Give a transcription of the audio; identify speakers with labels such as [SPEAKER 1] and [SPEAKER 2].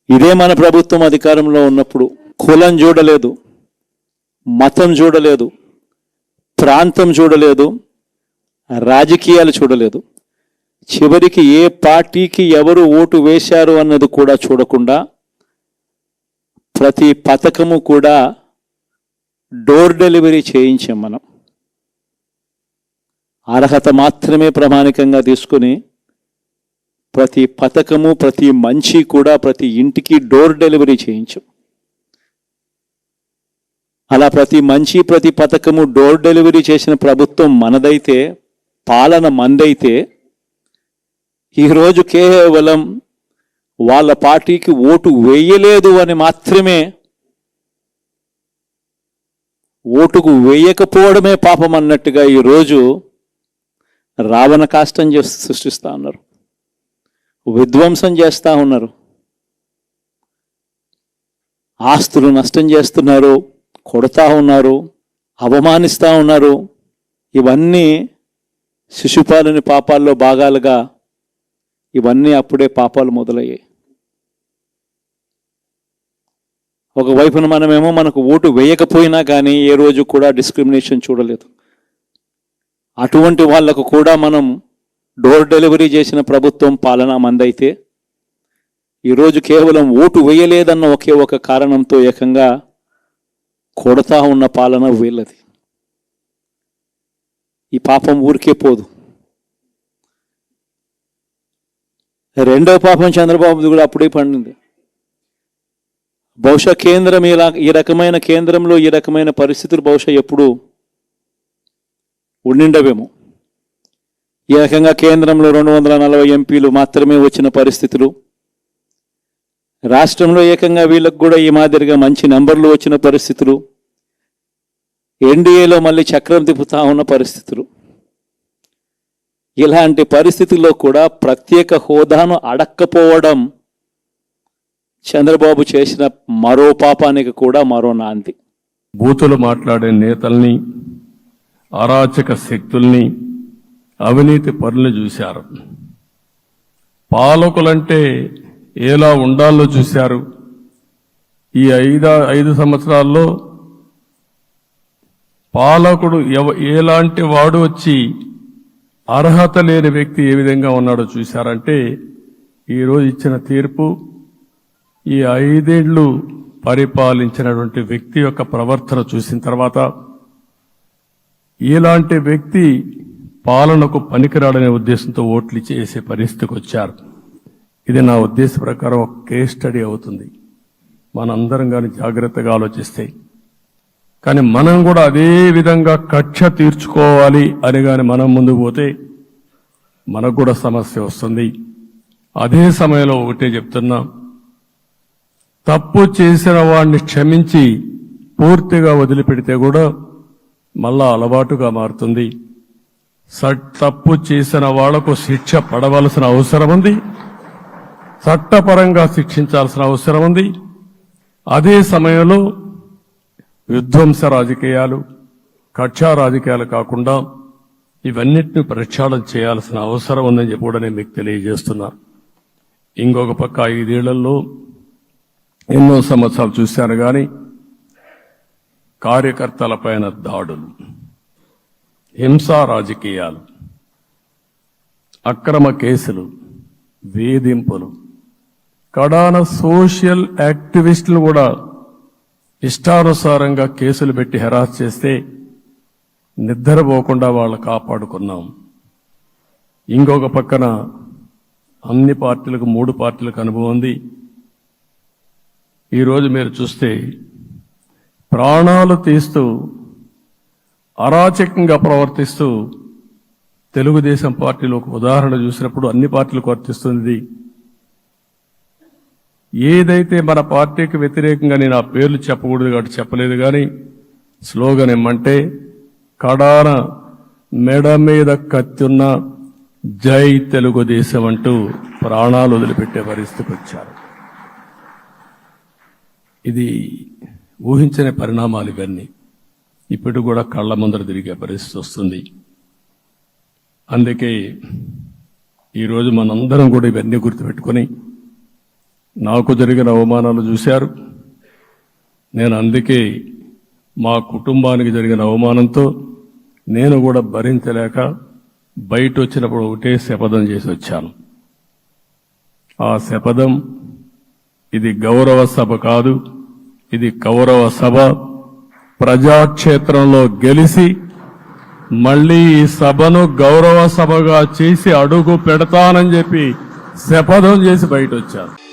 [SPEAKER 1] ఇదే మన ప్రభుత్వం అధికారంలో ఉన్నప్పుడు కులం చూడలేదు, మతం చూడలేదు, ప్రాంతం చూడలేదు, రాజకీయాలు చూడలేదు. చివరికి ఏ పార్టీకి ఎవరు ఓటు వేశారు అన్నది కూడా చూడకుండా ప్రతి పథకము కూడా డోర్ డెలివరీ చేయించాం మనం. అర్హత మాత్రమే ప్రామాణికంగా తీసుకుని ప్రతి పథకము, ప్రతి మంచి కూడా ప్రతి ఇంటికి డోర్ డెలివరీ చేయించాం. అలా ప్రతి మంచి, ప్రతి పథకము డోర్ డెలివరీ చేసిన ప్రభుత్వం మనదైతే, పాలన మందైతే, ఈరోజు కేవలం వాళ్ళ పార్టీకి ఓటు వేయలేదు అని మాత్రమే, ఓటుకు వేయకపోవడమే పాపం అన్నట్టుగా ఈరోజు రావణ కాష్టం సృష్టిస్తూ ఉన్నారు, విధ్వంసం చేస్తూ ఉన్నారు, ఆస్తులు నష్టం చేస్తున్నారు, కొడతా ఉన్నారు, అవమానిస్తూ ఉన్నారు. ఇవన్నీ శిశుపాలుని పాపాల్లో భాగాలుగా ఇవన్నీ అప్పుడే పాపాలు మొదలయ్యాయి. ఒకవైపున మనమేమో మనకు ఓటు వేయకపోయినా కానీ ఏ రోజు కూడా డిస్క్రిమినేషన్ చూడలేదు. అటువంటి వాళ్లకు కూడా మనం డోర్ డెలివరీ చేసిన ప్రభుత్వం పాలన మందైతే, ఈరోజు కేవలం ఓటు వేయలేదన్న ఒకే ఒక కారణంతో ఏకంగా కొడతా ఉన్న పాలన వీళ్ళది. ఈ పాపం ఊరికే పోదు. రెండో పాపం చంద్రబాబుది కూడా అప్పుడే పండింది. బహుశా కేంద్రం ఈ రకమైన కేంద్రంలో ఈ రకమైన పరిస్థితులు బహుశా ఎప్పుడు ఉండిండవేమో. ఈ రకంగా కేంద్రంలో 240 ఎంపీలు మాత్రమే వచ్చిన పరిస్థితులు, రాష్ట్రంలో ఏకంగా వీళ్ళకు కూడా ఈ మాదిరిగా మంచి నంబర్లు వచ్చిన పరిస్థితులు, ఎన్డీఏలో మళ్ళీ చక్రం తిప్పుతా ఉన్న పరిస్థితులు. ఇలాంటి పరిస్థితుల్లో కూడా ప్రత్యేక హోదాను అడక్కపోవడం చంద్రబాబు చేసిన మరో పాపానికి కూడా మరో నాంది.
[SPEAKER 2] బూతులు మాట్లాడే నేతల్ని, అరాచక శక్తుల్ని, అవినీతి పరుల్ని చూశారు. పాలకులంటే ఎలా ఉండాలో చూశారు. ఈ 5 సంవత్సరాల్లో పాలకుడు ఎలాంటి వాడు వచ్చి అర్హత లేని వ్యక్తి ఏ విధంగా ఉన్నాడో చూశారంటే, ఈరోజు ఇచ్చిన తీర్పు ఈ 5 ఏళ్లు పరిపాలించినటువంటి వ్యక్తి యొక్క ప్రవర్తన చూసిన తర్వాత ఇలాంటి వ్యక్తి పాలనకు పనికిరాడనే ఉద్దేశంతో ఓట్లు చేసే పరిస్థితికి వచ్చారు. ఇది నా ఉద్దేశ ప్రకారం ఒక కేస్ స్టడీ అవుతుంది మనందరం కానీ జాగ్రత్తగా ఆలోచిస్తే. కానీ మనం కూడా అదే విధంగా కక్ష తీర్చుకోవాలి అని కానీ మనం ముందుకు పోతే మనకు కూడా సమస్య వస్తుంది. అదే సమయంలో ఒకటే చెప్తున్నా, తప్పు చేసిన వాడిని క్షమించి పూర్తిగా వదిలిపెడితే కూడా మళ్ళా అలవాటుగా మారుతుంది. తప్పు చేసిన వాళ్లకు శిక్ష పడవలసిన అవసరం ఉంది, చట్టపరంగా శిక్షించాల్సిన అవసరం ఉంది. అదే సమయంలో విధ్వంస రాజకీయాలు, కక్షా రాజకీయాలు కాకుండా ఇవన్నిటిని ప్రక్షాళన చేయాల్సిన అవసరం ఉందని చెప్పి కూడా నేను మీకు తెలియజేస్తున్నా. ఇంకొక పక్క 5 ఏళ్లలో ఎన్నో సంవత్సరాలు చూశాను కానీ కార్యకర్తలపైన దాడులు, హింసా రాజకీయాలు, అక్రమ కేసులు, వేధింపులు, కడాన సోషల్ యాక్టివిస్టులు కూడా ఇష్టానుసారంగా కేసులు పెట్టి హెరాస్ చేస్తే నిద్రపోకుండా వాళ్ళు కాపాడుకున్నాం. ఇంకొక పక్కన అన్ని పార్టీలకు 3 పార్టీలకు అనుభవం ఉంది. ఈరోజు మీరు చూస్తే ప్రాణాలు తీస్తూ అరాచకంగా ప్రవర్తిస్తూ తెలుగుదేశం పార్టీలో ఒక ఉదాహరణ చూసినప్పుడు అన్ని పార్టీలకు వర్తిస్తుంది. ఏదైతే మన పార్టీకి వ్యతిరేకంగా నేను ఆ పేర్లు చెప్పకూడదు కాబట్టి చెప్పలేదు, కానీ స్లోగన్ ఏమంటే కడాన మెడ మీద కత్తున్న జై తెలుగుదేశం అంటూ ప్రాణాలు వదిలిపెట్టే పరిస్థితికి వచ్చారు. ఇది ఊహించని పరిణామాలు. ఇవన్నీ ఇప్పుడు కూడా కళ్ళ ముందర తిరిగే పరిస్థితి వస్తుంది. అందుకే ఈరోజు మనందరం కూడా ఇవన్నీ గుర్తుపెట్టుకొని నాకు జరిగిన అవమానాలు చూశారు. నేను అందుకే మా కుటుంబానికి జరిగిన అవమానంతో నేను కూడా భరించలేక బయట వచ్చినప్పుడు ఒకటే శపథం చేసి వచ్చాను. ఆ శపథం, ఇది గౌరవ సభ కాదు, ఇది కౌరవ సభ. ప్రజాక్షేత్రంలో గెలిచి మళ్లీ ఈ సభను గౌరవ సభగా చేసి అడుగు పెడతానని చెప్పి శపథం చేసి బయట వచ్చాను.